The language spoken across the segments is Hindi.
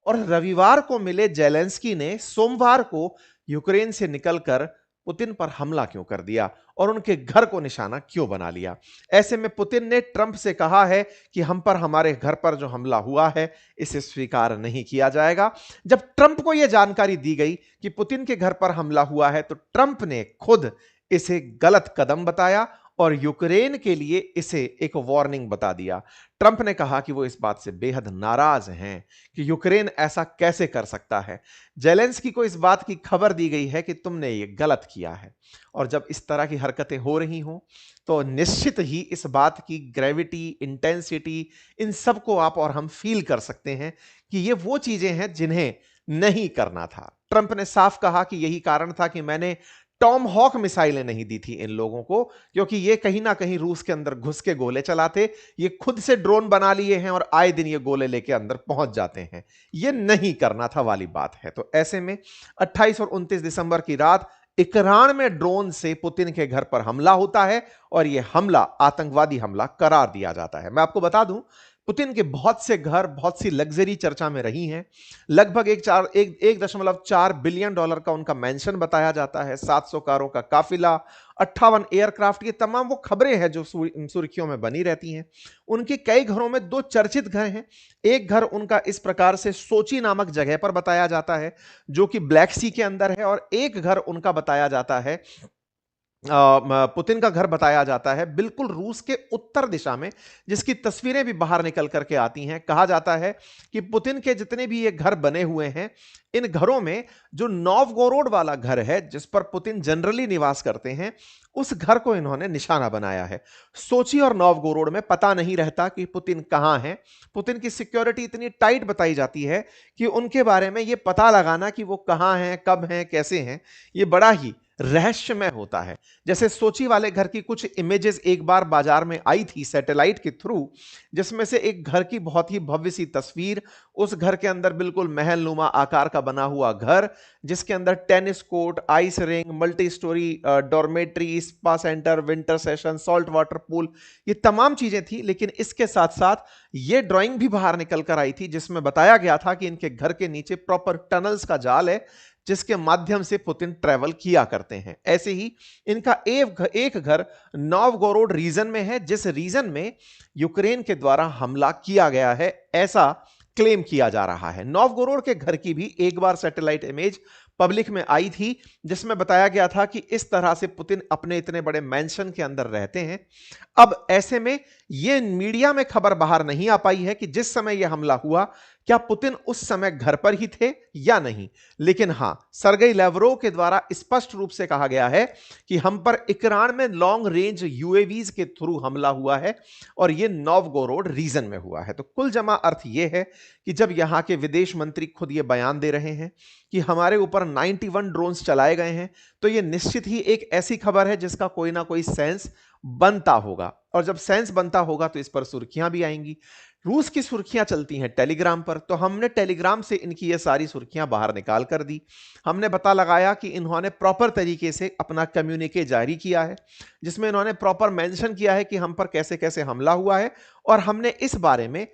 और रविवार को मिले जेलेंस्की ने सोमवार को यूक्रेन से निकलकर पुतिन पर हमला क्यों कर दिया और उनके घर को निशाना क्यों बना लिया। ऐसे में पुतिन ने ट्रंप से कहा है कि हम पर, हमारे घर पर जो हमला हुआ है, इसे स्वीकार नहीं किया जाएगा। जब ट्रंप को यह जानकारी दी गई कि पुतिन के घर पर हमला हुआ है, तो ट्रंप ने खुद इसे गलत कदम बताया और यूक्रेन के लिए इसे एक वार्निंग बता दिया। ट्रंप ने कहा कि वो इस बात से बेहद नाराज हैं कि यूक्रेन ऐसा कैसे कर सकता है। जेलेंस्की को इस बात की खबर दी गई है कि तुमने ये गलत किया है। और जब इस तरह की हरकतें हो रही हों, तो निश्चित ही इस बात की ग्रेविटी, इंटेंसिटी, इन सब को आप और हम फील कर सकते हैं कि ये वो चीजें हैं जिन्हें नहीं करना था। ट्रंप ने साफ कहा कि यही कारण था कि मैंने टॉम हॉक मिसाइलें नहीं दी थी इन लोगों को, क्योंकि ये कहीं ना कहीं रूस के अंदर घुस के गोले चलाते। ये खुद से ड्रोन बना लिए हैं और आए दिन ये गोले लेके अंदर पहुंच जाते हैं। ये नहीं करना था वाली बात है। तो ऐसे में 28 और 29 दिसंबर की रात इकरान में ड्रोन से पुतिन के घर पर हमला होता है और यह हमला आतंकवादी हमला करार दिया जाता है। मैं आपको बता दूं, पुतिन के बहुत से घर, बहुत सी लग्जरी चर्चा में रही हैं। लगभग 1.4 बिलियन डॉलर का उनका मेंशन बताया जाता है, 700 कारों का काफिला, 58 एयरक्राफ्ट, ये तमाम वो खबरें हैं जो सुर्खियों में बनी रहती हैं। उनके कई घरों में दो चर्चित घर हैं। एक घर उनका इस प्रकार से सोची नामक जगह पर बताया जाता है, जो कि ब्लैक सी के अंदर है, और एक घर उनका बताया जाता है, पुतिन का घर बताया जाता है बिल्कुल रूस के उत्तर दिशा में, जिसकी तस्वीरें भी बाहर निकल करके आती हैं। कहा जाता है कि पुतिन के जितने भी ये घर बने हुए हैं, इन घरों में जो नोवगोरोड वाला घर है, जिस पर पुतिन जनरली निवास करते हैं, उस घर को इन्होंने निशाना बनाया है। सोची और नोवगोरोड में पता नहीं रहता कि पुतिन कहां है। पुतिन की सिक्योरिटी इतनी टाइट बताई जाती है कि उनके बारे में यह पता लगाना कि वो कहां हैं, कब हैं, कैसे हैं, यह बड़ा ही रहस्यमय होता है। जैसे सोची वाले घर की कुछ इमेजेस एक बार बाजार में आई थी सैटेलाइट के थ्रू, जिसमें से एक घर की बहुत ही भव्य सी तस्वीर, उस घर के अंदर बिल्कुल महल नुमा आकार का बना हुआ घर, जिसके अंदर tennis court, ice ring, multi storey dormitory, spa centre, winter session, salt water pool, ये तमाम चीजें थी। लेकिन इसके साथ साथ ये ड्राइंग भी बाहर निकल कर आई थी, जिसमें बताया गया था कि इनके घर के नीचे प्रॉपर टनल्स का जाल है, जिसके माध्यम से पुतिन ट्रेवल किया करते हैं। ऐसे ही इनका एक घर नोवगोरोड रीजन में है, जिस रीजन में यूक्रेन के द्वारा हमला किया गया है, ऐसा क्लेम किया जा रहा है। नोवगोरोड के घर की भी एक बार सैटेलाइट इमेज पब्लिक में आई थी, जिसमें बताया गया था कि इस तरह से पुतिन अपने इतने बड़े मैंशन के अंदर रहते हैं। अब ऐसे में यह मीडिया में खबर बाहर नहीं आ पाई है कि जिस समय यह हमला हुआ, क्या पुतिन उस समय घर पर ही थे या नहीं। लेकिन हां, सरगेई लैवरोव के द्वारा स्पष्ट रूप से कहा गया है कि हम पर इकरान में लॉन्ग रेंज यूएवीज के थ्रू हमला हुआ है और यह नोवगोरोड रीजन में हुआ है। तो कुल जमा अर्थ यह है कि जब यहां के विदेश मंत्री खुद यह बयान दे रहे हैं कि हमारे ऊपर 91 ड्रोन्स चलाए गए हैं, तो यह निश्चित ही एक ऐसी खबर है जिसका कोई ना कोई सेंस बनता होगा, और जब सेंस बनता होगा तो इस पर सुर्खियां भी आएंगी। रूस की सुर्खियां चलती हैं टेलीग्राम पर, तो हमने टेलीग्राम से इनकी ये सारी सुर्खियां बाहर निकाल कर दी। हमने पता लगाया कि इन्होंने प्रॉपर तरीके से अपना कम्युनिके जारी किया है, जिसमें इन्होंने प्रॉपर मेंशन किया है कि हम पर कैसे कैसे हमला हुआ है, और हमने इस बारे में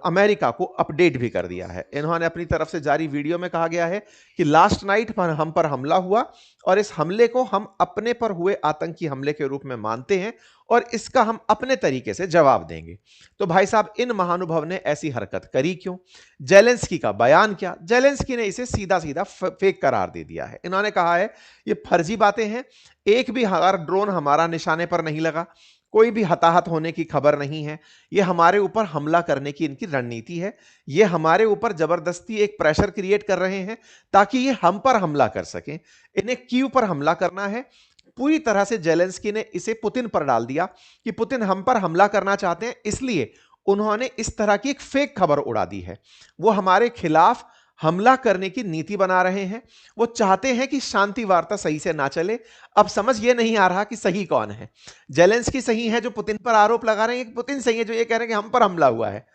अमेरिका को अपडेट भी कर दिया है। इन्होंने अपनी तरफ से जारी वीडियो में कहा गया है कि लास्ट नाइट पर हम पर हमला हुआ और इस हमले को हम अपने पर हुए आतंकी हमले के रूप में मानते हैं और इसका हम अपने तरीके से जवाब देंगे। तो भाई साहब, इन महानुभाव ने ऐसी हरकत करी क्यों? जेलेंस्की का बयान क्या? जेलेंस्की ने इसे सीधा सीधा फेक करार दे दिया है। इन्होंने कहा है ये फर्जी बातें हैं, एक भी ड्रोन हमारा निशाने पर नहीं लगा, कोई भी हताहत होने की खबर नहीं है। यह हमारे ऊपर हमला करने की इनकी रणनीति है। यह हमारे ऊपर जबरदस्ती एक प्रेशर क्रिएट कर रहे हैं ताकि ये हम पर हमला कर सकें। इन्हें कीव पर हमला करना है। पूरी तरह से जेलेंस्की ने इसे पुतिन पर डाल दिया कि पुतिन हम पर हमला करना चाहते हैं, इसलिए उन्होंने इस तरह की एक फेक खबर उड़ा दी है। वो हमारे खिलाफ हमला करने की नीति बना रहे हैं। वो चाहते हैं कि शांति वार्ता सही से ना चले। अब समझ ये नहीं आ रहा कि सही कौन है। जेलेंस्की सही है जो पुतिन पर आरोप लगा रहे हैं, कि पुतिन सही है जो ये कह रहे हैं कि हम पर हमला हुआ है।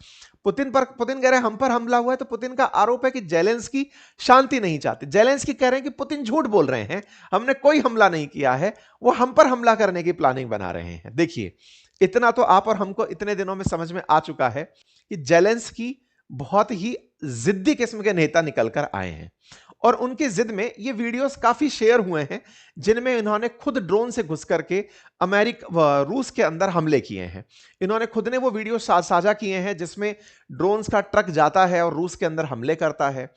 पुतिन कह रहे हैं हम पर हमला हुआ है, तो पुतिन का आरोप है कि जेलेंस्की शांति नहीं चाहते। जेलेंस्की कह रहे हैं कि पुतिन झूठ बोल रहे हैं, हमने कोई हमला नहीं किया है, वो हम पर हमला करने की प्लानिंग बना रहे हैं। देखिए, इतना तो आप और हमको इतने दिनों में समझ में आ चुका है कि जेलेंस्की बहुत ही जिद्दी किस्म के नेता निकलकर आए हैं और उनकी जिद में ये वीडियोस काफी शेयर हुए हैं जिनमें इन्होंने खुद ड्रोन से घुस करके रूस के अंदर हमले किए हैं। इन्होंने खुद ने वो वीडियो साझा किए हैं जिसमें ड्रोन्स का ट्रक जाता है और रूस के अंदर हमले करता है।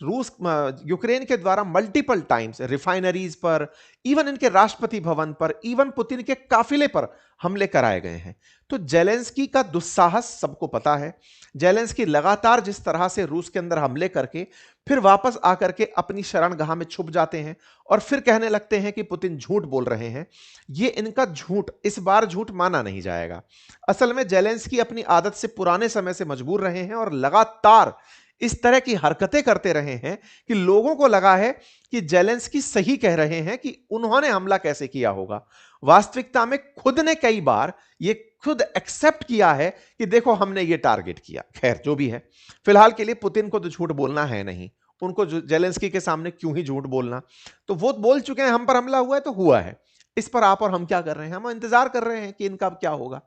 यूक्रेन के द्वारा मल्टीपल टाइम्स रिफाइनरीज पर, इवन इनके राष्ट्रपति भवन पर, इवन पुतिन के काफिले पर हमले कराए गए हैं। तो जेलेंस्की का दुस्साहस सबको पता है। जेलेंस्की लगातार जिस तरह से रूस के अंदर हमले करके फिर वापस आकर के अपनी शरणगाह में छुप जाते हैं और फिर कहने लगते हैं कि पुतिन झूठ बोल रहे हैं, ये इनका झूठ इस बार झूठ माना नहीं जाएगा। असल में जेलेंस्की अपनी आदत से पुराने समय से मजबूर रहे हैं और लगातार इस तरह की हरकतें करते रहे हैं कि लोगों को लगा है कि जेलेंस्की सही कह रहे हैं कि उन्होंने हमला कैसे किया होगा। वास्तविकता में खुद ने कई बार ये खुद एक्सेप्ट किया है कि देखो हमने ये टारगेट किया। खैर जो भी है, फिलहाल के लिए पुतिन को तो झूठ बोलना है नहीं, उनको जेलेंस्की के सामने क्यों ही झूठ बोलना। तो वो बोल चुके हैं हम पर हमला हुआ है तो हुआ है, इस पर आप और हम क्या कर रहे हैं? हम इंतजार कर रहे हैं कि इनका क्या होगा।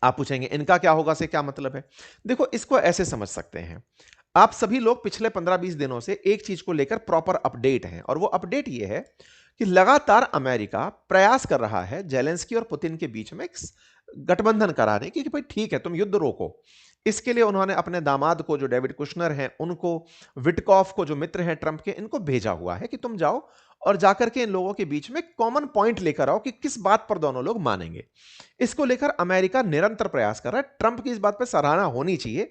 आप पूछेंगे इनका क्या होगा से क्या मतलब है? देखो इसको ऐसे समझ सकते हैं, आप सभी लोग पिछले 15-20 दिनों से एक चीज को लेकर प्रॉपर अपडेट हैं और वो अपडेट ये है कि लगातार अमेरिका प्रयास कर रहा है जेलेंस्की और पुतिन के बीच में एक गठबंधन कराने की कि भाई ठीक है तुम युद्ध रोको। इसके लिए उन्होंने अपने दामाद को जो डेविड कुशनर हैं उनको, विटकॉफ को जो मित्र हैं ट्रंप के, इनको भेजा हुआ है कि तुम जाओ और जाकर के इन लोगों के बीच में कॉमन पॉइंट लेकर आओ कि किस बात पर दोनों लोग मानेंगे। इसको लेकर अमेरिका निरंतर प्रयास कर रहा है। ट्रंप की इस बात पर सराहना होनी चाहिए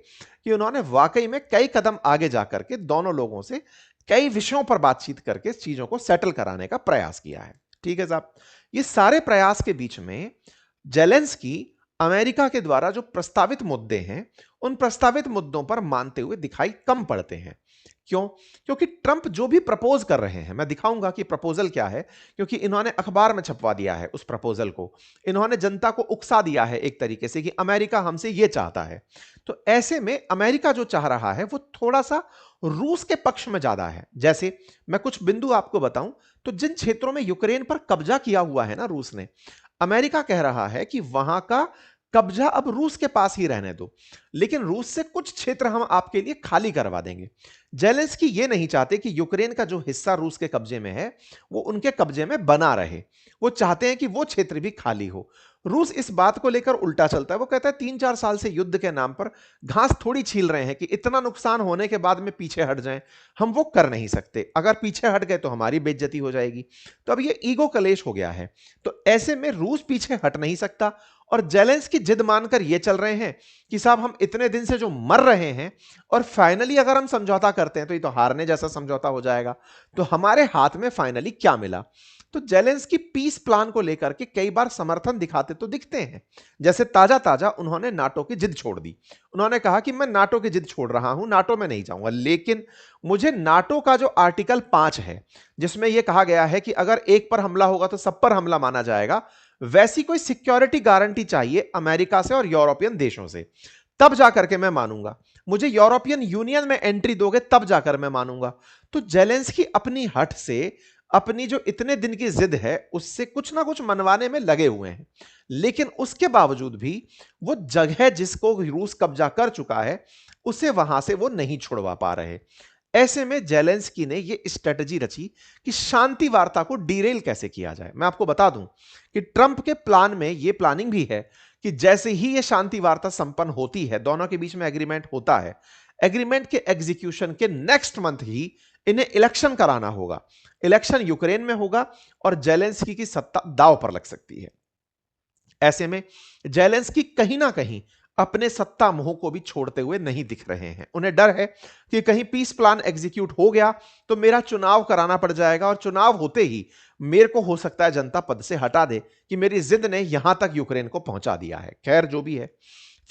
कि उन्होंने वाकई में कई कदम आगे जाकर के दोनों लोगों से कई विषयों पर बातचीत करके इस चीजों को सेटल कराने का प्रयास किया है। ठीक है साहब, ये सारे प्रयास के बीच में जेलेंस्की अमेरिका के द्वारा जो प्रस्तावित मुद्दे हैं उन प्रस्तावित मुद्दों पर मानते हुए दिखाई कम पड़ते हैं। क्यों? क्योंकि ट्रंप जो भी प्रपोज कर रहे हैं, मैं दिखाऊंगा कि प्रपोजल क्या है, क्योंकि इन्होंने अखबार में छपवा दिया है उस प्रपोजल को। इन्होंने जनता को उकसा दिया है एक तरीके से कि अमेरिका हमसे यह चाहता है। तो ऐसे में अमेरिका जो चाह रहा है वो थोड़ा सा रूस के पक्ष में ज्यादा है। जैसे मैं कुछ बिंदु आपको बताऊं तो जिन क्षेत्रों में यूक्रेन पर कब्जा किया हुआ है ना रूस ने, अमेरिका कह रहा है कि वहां का कब्जा अब रूस के पास ही रहने दो, लेकिन रूस से कुछ क्षेत्र हम आपके लिए खाली करवा देंगे। जेलेंस्की ये नहीं चाहते कि यूक्रेन का जो हिस्सा रूस के कब्जे में है वो उनके कब्जे में बना रहे। वो चाहते हैं कि वो क्षेत्र भी खाली हो। रूस इस बात को लेकर उल्टा चलता है। वो कहता है 3-4 साल से युद्ध के नाम पर घास थोड़ी छील रहे हैं कि इतना नुकसान होने के बाद में पीछे हट जाएं। हम वो कर नहीं सकते, अगर पीछे हट गए तो हमारी बेइज्जती हो जाएगी। तो अब ये ईगो कलेश हो गया है। तो ऐसे में रूस पीछे हट नहीं सकता और जेलेंस्की जिद मानकर ये चल रहे हैं कि साहब हम इतने दिन से जो मर रहे हैं और फाइनली अगर हम समझौता करते हैं तो ये तो हारने जैसा समझौता हो जाएगा। तो हमारे हाथ में फाइनली क्या मिला? तो जेलेंस्की पीस प्लान को लेकर के कई बार समर्थन दिखाते तो दिखते हैं। जैसे ताजा ताजा उन्होंने नाटो की जिद छोड़ दी। उन्होंने कहा कि मैं नाटो की जिद छोड़ रहा हूं, नाटो में नहीं जाऊंगा, लेकिन मुझे नाटो का जो आर्टिकल 5 है जिसमें यह कहा गया है कि अगर एक पर हमला होगा तो सब पर हमला माना जाएगा, वैसी कोई सिक्योरिटी गारंटी चाहिए अमेरिका से और यूरोपियन देशों से, तब जाकर के मैं मानूंगा। मुझे यूरोपियन यूनियन में एंट्री दोगे तब जाकर मैं मानूंगा। तो जेलेंस्की अपनी हट से, अपनी जो इतने दिन की जिद है उससे कुछ ना कुछ मनवाने में लगे हुए हैं, लेकिन उसके बावजूद भी वो जगह जिसको रूस कब्जा कर चुका है उसे वहां से वो नहीं छुड़वा पा रहे। ऐसे में जेलेंस्की ने ये स्ट्रेटजी रची कि शांति वार्ता को डीरेल कैसे किया जाए। मैं आपको बता दूं कि ट्रंप के प्लान में ये प्लानिंग भी है कि जैसे ही ये शांति वार्ता संपन्न होती है, दोनों के बीच में एग्रीमेंट होता है, एग्रीमेंट के एग्जीक्यूशन के नेक्स्ट मंथ ही इन्हें इलेक्शन कराना होगा। इलेक्शन यूक्रेन में होगा और जेलेंस्की की सत्ता दांव पर लग सकती है। ऐसे में जेलेंस्की कहीं ना कहीं अपने सत्ता मोह को भी छोड़ते हुए नहीं दिख रहे हैं। उन्हें डर है कि कहीं पीस प्लान एग्जीक्यूट हो गया तो मेरा चुनाव कराना पड़ जाएगा और चुनाव होते ही मेरे को हो सकता है जनता पद से हटा दे कि मेरी जिद ने यहां तक यूक्रेन को पहुंचा दिया है। खैर जो भी है,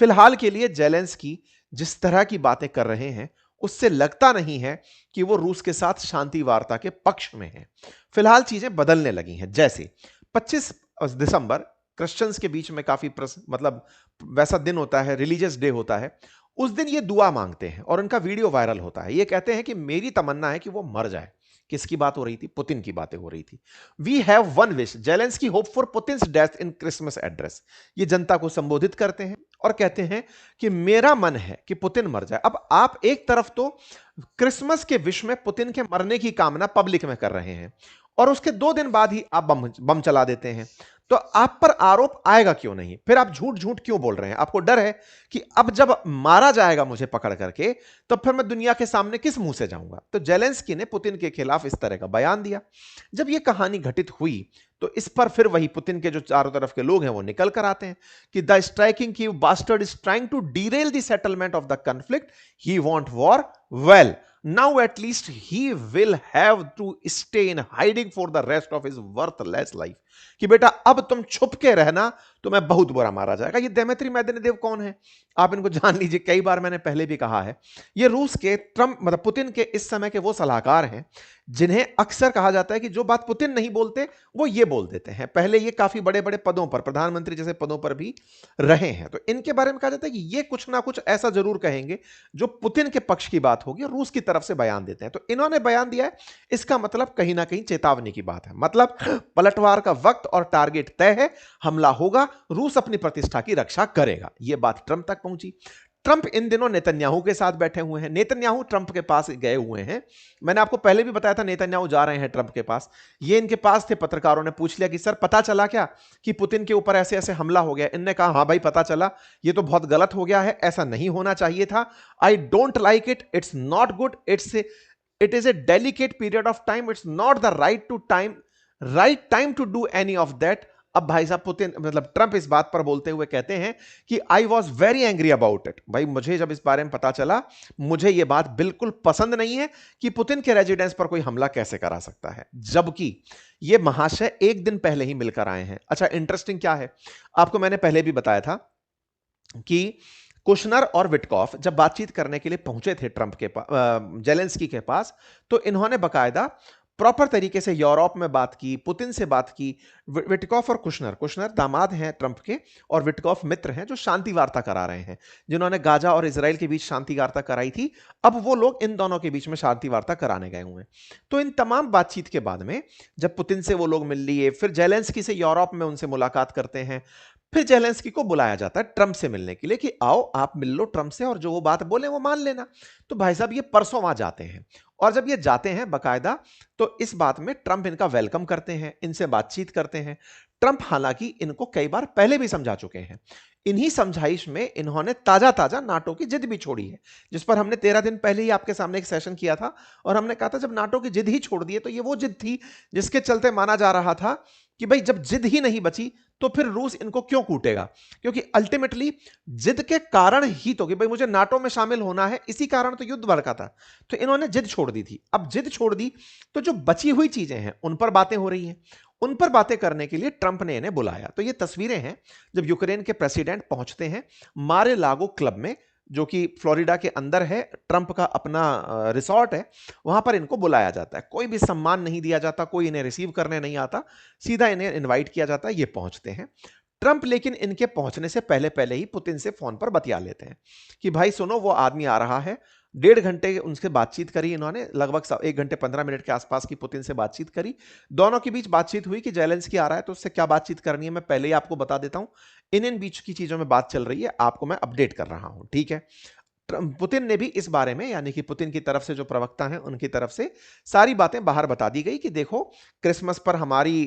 फिलहाल के लिए जेलेंस्की जिस तरह की बातें कर रहे हैं उससे लगता नहीं है कि वो रूस के साथ शांति वार्ता के पक्ष में है। फिलहाल चीजें बदलने लगी हैं। जैसे 25 दिसंबर क्रिश्चियंस के बीच में काफी मतलब वैसा दिन होता है, रिलीजियस डे होता है। उस दिन ये दुआ मांगते हैं और उनका वीडियो वायरल होता है। ये कहते हैं कि मेरी तमन्ना है कि वो मर जाए। किसकी बात हो रही थी? पुतिन की बातें हो रही थी। We have one wish, Zelensky hope for Putin's death in Christmas address. ये जनता को संबोधित करते हैं और कहते हैं कि मेरा मन है कि पुतिन मर जाए। अब आप एक तरफ तो क्रिसमस के विश में पुतिन के मरने की कामना पब्लिक में कर रहे हैं और उसके 2 दिन बाद ही आप बम चला देते हैं, तो आप पर आरोप आएगा क्यों नहीं? फिर आप झूठ झूठ क्यों बोल रहे हैं? आपको डर है कि अब जब मारा जाएगा मुझे पकड़ करके, तो फिर मैं दुनिया के सामने किस मुंह से जाऊंगा? तो जेलेंस्की ने पुतिन के खिलाफ इस तरह का बयान दिया। जब यह कहानी घटित हुई तो इस पर फिर वही पुतिन के जो चारों तरफ के लोग हैं वो निकल कर आते हैं कि द स्ट्राइकिंग की bastard is trying to derail the settlement of the conflict, he want war, well now at least he will have to stay in hiding for the rest of his worthless life। कि बेटा अब तुम छुप के रहना, तुम्हें बहुत बुरा मारा जाएगा। ये देमेत्री मेदवेदेव कौन है? आप इनको जान लीजिए, कई बार मैंने पहले भी कहा है, ये रूस के ट्रंप मतलब पुतिन के इस समय के वो सलाहकार हैं जिन्हें अक्सर कहा जाता है कि जो बात पुतिन नहीं बोलते वो ये बोल देते हैं। पहले ये काफी बड़े बड़े पदों पर, प्रधानमंत्री जैसे पदों पर भी रहे हैं, तो इनके बारे में कहा जाता है कि ये कुछ ना कुछ ऐसा जरूर कहेंगे जो पुतिन के पक्ष की बात होगी और रूस की तरफ से बयान देते हैं। तो इन्होंने बयान दिया है, इसका मतलब कहीं ना कहीं चेतावनी की बात है, मतलब पलटवार का वक्त और टारगेट तय है, हमला होगा, रूस अपनी प्रतिष्ठा की रक्षा करेगा। यह बात ट्रंप तक पहुंची। ट्रंप इन दिनों नेतन्याहू के साथ बैठे हुए हैं। नेतन्याहू ट्रंप के पास गए हुए हैं। मैंने आपको पहले भी बताया था नेतन्याहू जा रहे हैं ट्रंप के पास। ये इनके पास थे, पत्रकारों ने पूछ लिया कि सर पता चला क्या कि पुतिन के ऊपर ऐसे ऐसे हमला हो गया? इनने कहा हाँ भाई पता चला, ये तो बहुत गलत हो गया है, ऐसा नहीं होना चाहिए था। I don't like it, it's not good, it is a delicate period of time, it's not the right time to do any of that. अब भाई साहब पुतिन मतलब ट्रंप इस बात पर बोलते हुए कहते हैं कि I was very angry about it. भाई मुझे जब इस बारे में पता चला, मुझे यह बात बिल्कुल पसंद नहीं है कि पुतिन के रेजिडेंस पर कोई हमला कैसे करा सकता है, जबकि ये महाशय एक दिन पहले ही मिलकर आए हैं। अच्छा इंटरेस्टिंग क्या है, आपको मैंने पहले भी बताया था कि कुशनर और विटकॉफ जब बातचीत करने के लिए पहुंचे थे ट्रंप के पास, जेलेंस्की के पास, तो इन्होंने बकायदा प्रॉपर तरीके से यूरोप में बात की, पुतिन से बात की। विटकॉफ और कुशनर दामाद हैं ट्रंप के और विटकॉफ मित्र हैं जो शांति वार्ता करा रहे हैं, जिन्होंने गाजा और इजराइल के बीच शांति वार्ता कराई थी। अब वो लोग इन दोनों के बीच में शांति वार्ता कराने गए हुए हैं। तो इन तमाम बातचीत के बाद में जब पुतिन से वो लोग मिल लिए, फिर जेलेंस्की से यूरोप में उनसे मुलाकात करते हैं, फिर जेलेंस्की को बुलाया जाता है ट्रंप से मिलने के लिए कि आओ आप मिल लो ट्रंप से और जो वो बात बोले वो मान लेना। तो भाई साहब ये परसों वहां जाते हैं और जब ये जाते हैं बकायदा, तो इस बात में ट्रंप इनका वेलकम करते हैं, इनसे बातचीत करते हैं। ट्रंप हालांकि इनको कई बार पहले भी समझा चुके हैं। इन्हीं समझाइश में इन्होंने ताजा ताजा नाटो की जिद भी छोड़ी है, जिस पर हमने 13 दिन पहले ही आपके सामने एक सेशन किया था और हमने कहा था जब नाटो की जिद ही छोड़ दी तो ये वो जिद थी जिसके चलते माना जा रहा था कि भाई जब जिद ही नहीं बची तो फिर रूस इनको क्यों कूटेगा, क्योंकि अल्टीमेटली जिद के कारण ही तो कि भाई मुझे नाटो में शामिल होना है, इसी कारण तो युद्ध भड़का था। तो इन्होंने जिद छोड़ दी थी। अब जिद छोड़ दी तो जो बची हुई चीजें हैं उन पर बातें हो रही हैं। उन पर बातें करने के लिए ट्रंप ने इन्हें बुलाया। तो ये तस्वीरें हैं जब यूक्रेन के प्रेसिडेंट पहुंचते हैं मारे लागो क्लब में, जो कि फ्लोरिडा के अंदर है, ट्रंप का अपना रिसॉर्ट है, वहां पर इनको बुलाया जाता है। कोई भी सम्मान नहीं दिया जाता, कोई इन्हें रिसीव करने नहीं आता, सीधा इन्हें इनवाइट किया जाता है, ये पहुंचते हैं। ट्रंप लेकिन इनके पहुंचने से पहले पहले ही पुतिन से फोन पर बतिया लेते हैं कि भाई सुनो वो आदमी आ रहा है। 1.5 घंटे उनसे बातचीत करी इन्होंने, लगभग 1 घंटे 15 मिनट के आसपास की पुतिन से बातचीत करी। दोनों के बीच बातचीत हुई कि जेलेंस्की आ रहा है तो उससे क्या बातचीत करनी है मैं पहले ही आपको बता देता हूं। इन बीच की चीजों में बात चल रही है, आपको मैं अपडेट कर रहा हूं, ठीक है। पुतिन ने भी इस बारे में, यानी कि पुतिन की तरफ से जो प्रवक्ता हैं उनकी तरफ से सारी बातें बाहर बता दी गई कि देखो क्रिसमस पर हमारी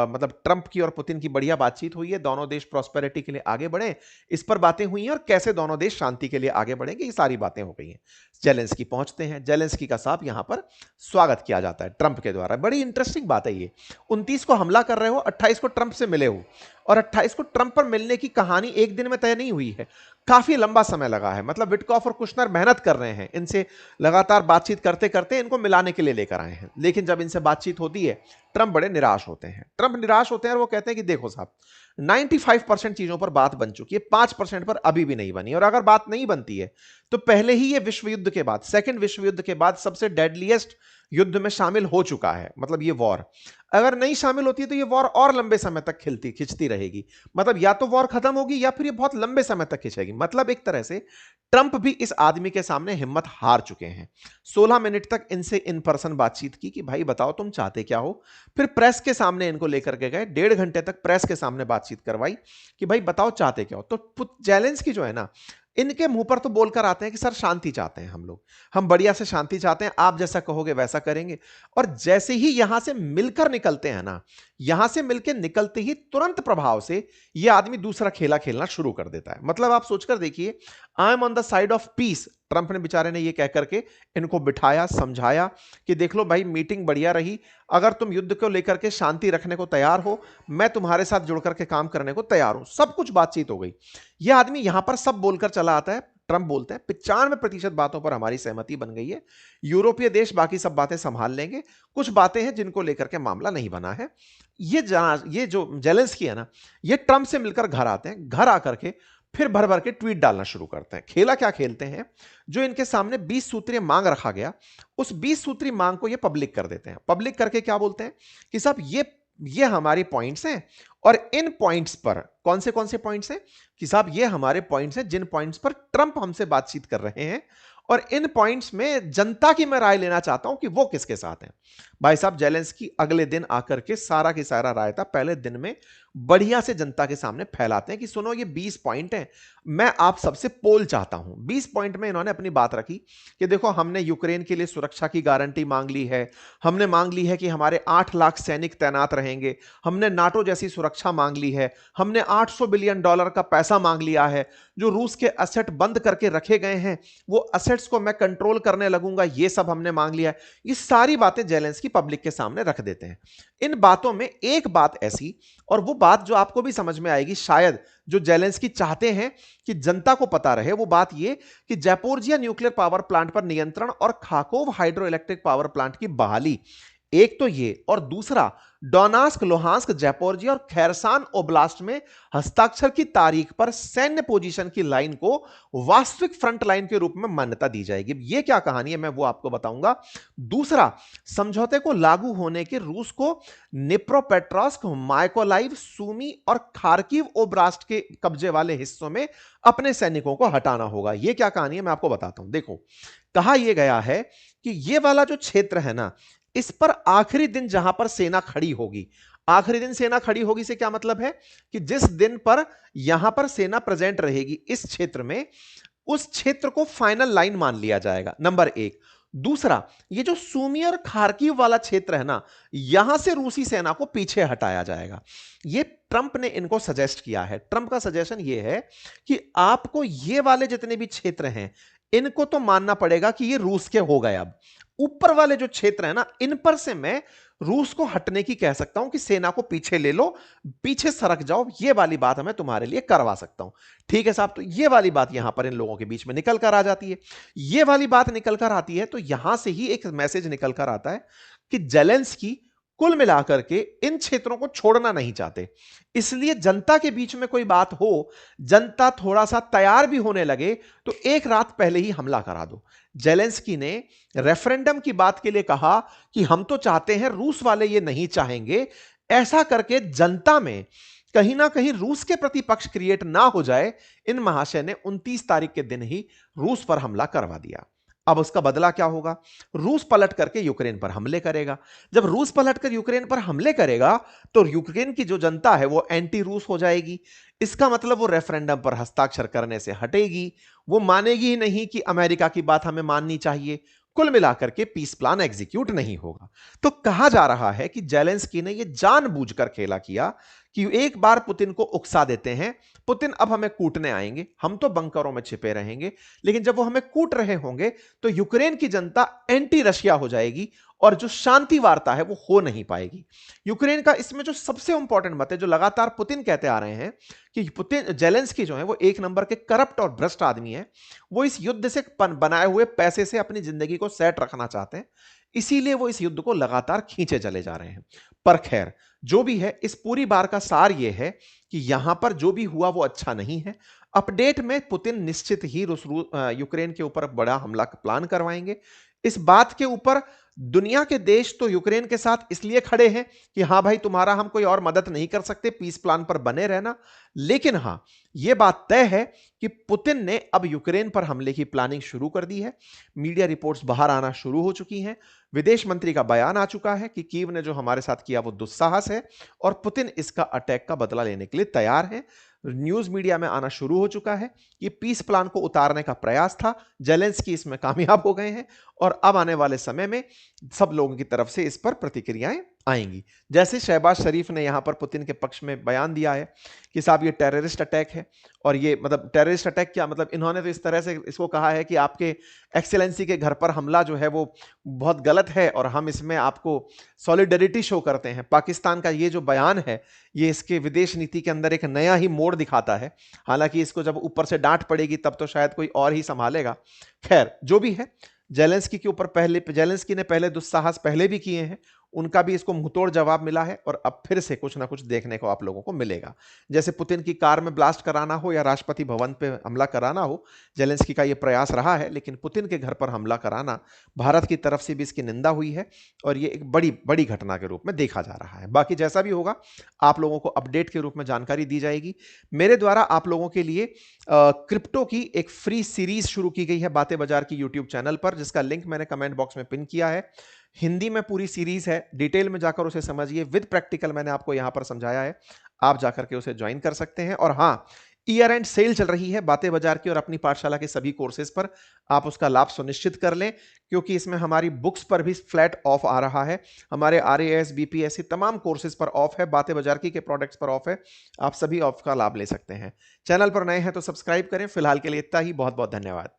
मतलब ट्रंप की और पुतिन की बढ़िया बातचीत हुई है, दोनों देश प्रॉस्पेरिटी के लिए आगे बढ़े, इस पर बातें हुई हैं और कैसे दोनों देश शांति के लिए आगे बढ़ेंगे, ये सारी बातें हो गई हैं। जेलेंस्की पहुंचते हैं, जेलेंस्की का साहब यहां पर स्वागत किया जाता है ट्रंप के द्वारा। बड़ी इंटरेस्टिंग बात है ये, 29 को हमला कर रहे हो, 28 को ट्रंप से मिले हो और 28 को ट्रंप पर मिलने की कहानी एक दिन में तय नहीं हुई है, काफी लंबा समय लगा है। मतलब विटकॉफ और कुशनर मेहनत कर रहे हैं, इनसे लगातार बातचीत करते करते इनको मिलाने के लिए लेकर आए हैं। लेकिन जब इनसे बातचीत होती है ट्रंप बड़े निराश होते हैं। ट्रंप निराश होते हैं और वो कहते हैं कि देखो साहब 95% चीजों पर बात बन चुकी है, 5% पर अभी भी नहीं बनी, और अगर बात नहीं बनती है तो पहले ही ये विश्व युद्ध के बाद, सेकेंड विश्व युद्ध के बाद सबसे डेडलीस्ट युद्ध में शामिल हो चुका है, मतलब ये वॉर अगर नहीं शामिल होती है तो ये वॉर और लंबे समय तक खिंचती रहेगी। मतलब या तो वॉर खत्म होगी या फिर ये बहुत लंबे समय तक खिंचेगी। मतलब एक तरह से ट्रंप भी इस आदमी के सामने हिम्मत हार चुके हैं। 16 मिनट तक इनसे इन पर्सन बातचीत की कि भाई बताओ तुम चाहते क्या हो। फिर प्रेस के सामने इनको लेकर के गए, 1.5 घंटे तक प्रेस के सामने बातचीत करवाई कि भाई बताओ चाहते क्या हो। तो जेलेंस्की जो है ना, इनके मुंह पर तो बोलकर आते हैं कि सर शांति चाहते हैं हम लोग, हम बढ़िया से शांति चाहते हैं, आप जैसा कहोगे वैसा करेंगे। और जैसे ही यहां से मिलकर निकलते हैं ना, यहां से मिलकर निकलते ही तुरंत प्रभाव से यह आदमी दूसरा खेला खेलना शुरू कर देता है। मतलब आप सोचकर देखिए, I am on the side of peace, Trump ने बेचारे ने यह कहकर के इनको बिठाया, समझाया कि देख लो भाई मीटिंग बढ़िया रही, अगर तुम युद्ध को लेकर के शांति रखने को तैयार हो, मैं तुम्हारे साथ जुड़कर के काम करने को तैयार हूं। सब कुछ बातचीत हो गई। यह आदमी यहां पर सब बोलकर चला आता है। ट्रंप बोलते हैं 95% बातों पर हमारी सहमति बन गई है, यूरोपीय देश बाकी सब बातें संभाल लेंगे, कुछ बातें हैं जिनको लेकर के मामला नहीं बना है। ये जो जेलेंस्की है ना, ये ट्रंप से मिलकर घर आते हैं। घर आकर के फिर भर भर के ट्वीट डालना शुरू करते हैं। खेला क्या खेलते हैं, जो इनके सामने 20 सूत्रीय मांग रखा गया, उस 20 सूत्रीय मांग को ये पब्लिक कर देते हैं। पब्लिक करके क्या बोलते हैं कि साहब ये हमारी पॉइंट्स हैं, और इन पॉइंट्स पर कौन से पॉइंट्स हैं कि साहब ये हमारे पॉइंट्स हैं जिन पॉइंट्स पर ट्रंप हमसे बातचीत कर रहे हैं, और इन पॉइंट्स में जनता की मैं राय लेना चाहता हूं कि वो किसके साथ हैं। भाई साहब जेलेंस्की अगले दिन आकर के सारा की सारा रायता पहले दिन में बढ़िया से जनता के सामने फैलाते हैं कि सुनो ये 20 पॉइंट हैं, मैं आप सबसे पोल चाहता हूं। 20 पॉइंट में इन्होंने अपनी बात रखी कि देखो हमने यूक्रेन के लिए सुरक्षा की गारंटी मांग ली है, हमने मांग ली है कि हमारे 8 लाख सैनिक तैनात रहेंगे, हमने नाटो जैसी सुरक्षा मांग ली है, हमने $800 बिलियन का पैसा मांग लिया है, जो रूस के असेट बंद करके रखे गए हैं वो असेट्स को मैं कंट्रोल करने लगूंगा, ये सब हमने मांग लिया है। ये सारी बातें जेलेंस्की पब्लिक के सामने रख देते हैं। इन बातों में एक बात ऐसी, और वो बात जो आपको भी समझ में आएगी शायद, जो जेलेंस्की चाहते हैं कि जनता को पता रहे, वो बात ये कि जैपोरिजिया न्यूक्लियर पावर प्लांट पर नियंत्रण और खाकोव हाइड्रो इलेक्ट्रिक पावर प्लांट की बहाली, एक तो ये, और दूसरा डोनास्क, लुहांस्क, जैपोरिजिया और खैरसान ओब्लास्ट में हस्ताक्षर की तारीख पर सैन्य पोजीशन की लाइन को वास्तविक फ्रंट लाइन के रूप में मान्यता दी जाएगी। ये क्या कहानी है मैं वो आपको बताऊंगा। दूसरा, समझौते को लागू होने के रूस को निप्रोपेट्रोव्स्क, माइकोलाइव, सूमी और खार्किव ओब्लास्ट के कब्जे वाले हिस्सों में अपने सैनिकों को हटाना होगा। यह क्या कहानी है मैं आपको बताता हूं। देखो, कहा यह गया है कि यह वाला जो क्षेत्र है ना, इस पर आखिरी दिन जहां पर सेना खड़ी होगी, आखिरी दिन सेना खड़ी होगी से क्या मतलब है कि जिस दिन पर यहां पर सेना प्रेजेंट रहेगी इस क्षेत्र में, उस क्षेत्र को फाइनल लाइन मान लिया जाएगा, नंबर एक। दूसरा, ये जो सूमी और खार्किव वाला क्षेत्र है ना, यहां से रूसी सेना को पीछे हटाया जाएगा। ये ट्रंप ने इनको सजेस्ट किया है। ट्रंप का सजेशन ये है कि आपको ये वाले जितने भी क्षेत्र हैं इनको तो मानना पड़ेगा कि ये रूस के हो गए। अब ऊपर वाले जो क्षेत्र है ना, इन पर से मैं रूस को हटने की कह सकता हूं कि सेना को पीछे ले लो, पीछे सरक जाओ, ये वाली बात मैं तुम्हारे लिए करवा सकता हूं। ठीक है साहब, तो ये वाली बात यहां पर इन लोगों के बीच में निकल कर आ जाती है। ये वाली बात निकल कर आती है तो यहां से ही एक मैसेज निकल कर आता है कि जेलेंस्की कुल मिलाकर के इन क्षेत्रों को छोड़ना नहीं चाहते। इसलिए जनता के बीच में कोई बात हो, जनता थोड़ा सा तैयार भी होने लगे, तो एक रात पहले ही हमला करा दो। जेलेंस्की ने रेफरेंडम की बात के लिए कहा कि हम तो चाहते हैं, रूस वाले ये नहीं चाहेंगे। ऐसा करके जनता में कहीं ना कहीं रूस के प्रति पक्ष क्रिएट ना हो जाए, इन महाशय ने 29 तारीख के दिन ही रूस पर हमला करवा दिया। अब उसका बदला क्या होगा? रूस पलट करके यूक्रेन पर हमले करेगा। जब रूस पलट कर यूक्रेन पर हमले करेगा तो यूक्रेन की जो जनता है वो एंटी रूस हो जाएगी। इसका मतलब वो रेफरेंडम पर हस्ताक्षर करने से हटेगी, वो मानेगी ही नहीं कि अमेरिका की बात हमें माननी चाहिए। कुल मिलाकर के पीस प्लान एग्जीक्यूट नहीं होगा। तो कहा जा रहा है कि जेलेंस्की ने यह जानबूझकर खेला किया कि एक बार पुतिन को उकसा देते हैं, पुतिन अब हमें कूटने आएंगे, हम तो बंकरों में छिपे रहेंगे, लेकिन जब वो हमें कूट रहे होंगे तो यूक्रेन की जनता एंटी रशिया हो जाएगी और जो शांति वार्ता है वो हो नहीं पाएगी। यूक्रेन का इसमें जो सबसे इंपॉर्टेंट मत है, जो लगातार पुतिन कहते आ रहे हैं कि पुतिन, जेलेंस्की जो है वो एक नंबर के करप्ट और भ्रष्ट आदमी है, वो इस युद्ध से बनाए हुए पैसे से अपनी जिंदगी को सेट रखना चाहते हैं, इसीलिए वो इस युद्ध को लगातार खींचे चले जा रहे हैं। पर खैर, जो भी है, इस पूरी बार का सार यह है कि यहां पर जो भी हुआ वो अच्छा नहीं है। अपडेट में पुतिन निश्चित ही यूक्रेन के ऊपर बड़ा हमला प्लान करवाएंगे। इस बात के ऊपर दुनिया के देश तो यूक्रेन के साथ इसलिए खड़े हैं कि हां भाई तुम्हारा हम कोई और मदद नहीं कर सकते, पीस प्लान पर बने रहना। लेकिन हां, यह बात तय है कि पुतिन ने अब यूक्रेन पर हमले की प्लानिंग शुरू कर दी है। मीडिया रिपोर्ट्स बाहर आना शुरू हो चुकी हैं। विदेश मंत्री का बयान आ चुका है कि कीव ने जो हमारे साथ किया वो दुस्साहस है और पुतिन इसका अटैक का बदला लेने के लिए तैयार है। न्यूज मीडिया में आना शुरू हो चुका है कि पीस प्लान को उतारने का प्रयास था, जेलेंस्की इसमें कामयाब हो गए हैं और अब आने वाले समय में सब लोगों की तरफ से इस पर प्रतिक्रियाएं आएंगी। जैसे शहबाज शरीफ ने यहां पर पुतिन के पक्ष में बयान दिया है कि साहब ये टेररिस्ट अटैक है, और ये मतलब टेररिस्ट अटैक क्या मतलब, इन्होंने तो इस तरह से इसको कहा है कि आपके एक्सेलेंसी के घर पर हमला जो है वो बहुत गलत है और हम इसमें आपको सॉलिडरिटी शो करते हैं। पाकिस्तान का ये जो बयान है ये इसके विदेश नीति के अंदर एक नया ही मोड़ दिखाता है। हालांकि इसको जब ऊपर से डांट पड़ेगी तब तो शायद कोई और ही संभालेगा। खैर जो भी है, जेलेंस्की के ऊपर जेलेंस्की ने पहले दुस्साहस पहले भी किए हैं, उनका भी इसको मुंहतोड़ जवाब मिला है और अब फिर से कुछ ना कुछ देखने को आप लोगों को मिलेगा। जैसे पुतिन की कार में ब्लास्ट कराना हो या राष्ट्रपति भवन पे हमला कराना हो, जेलेंस्की का यह प्रयास रहा है, लेकिन पुतिन के घर पर हमला कराना भारत की तरफ से भी इसकी निंदा हुई है और यह एक बड़ी बड़ी घटना के रूप में देखा जा रहा है। बाकी जैसा भी होगा आप लोगों को अपडेट के रूप में जानकारी दी जाएगी। मेरे द्वारा आप लोगों के लिए क्रिप्टो की एक फ्री सीरीज शुरू की गई है बातें बाजार की यूट्यूब चैनल पर, जिसका लिंक मैंने कमेंट बॉक्स में पिन किया है। हिंदी में पूरी सीरीज है, डिटेल में जाकर उसे समझिए, विद प्रैक्टिकल मैंने आपको यहां पर समझाया है, आप जाकर के उसे ज्वाइन कर सकते हैं। और हां, ईयर एंड सेल चल रही है बातें बाजार की और अपनी पाठशाला के सभी कोर्सेज पर, आप उसका लाभ सुनिश्चित कर लें क्योंकि इसमें हमारी बुक्स पर भी फ्लैट ऑफ आ रहा है। हमारे RAS BPSC तमाम कोर्सेज पर ऑफ है, बातें बाजार की के प्रोडक्ट्स पर ऑफ है, आप सभी ऑफ का लाभ ले सकते हैं। चैनल पर नए हैं तो सब्सक्राइब करें। फिलहाल के लिए इतना ही, बहुत बहुत धन्यवाद।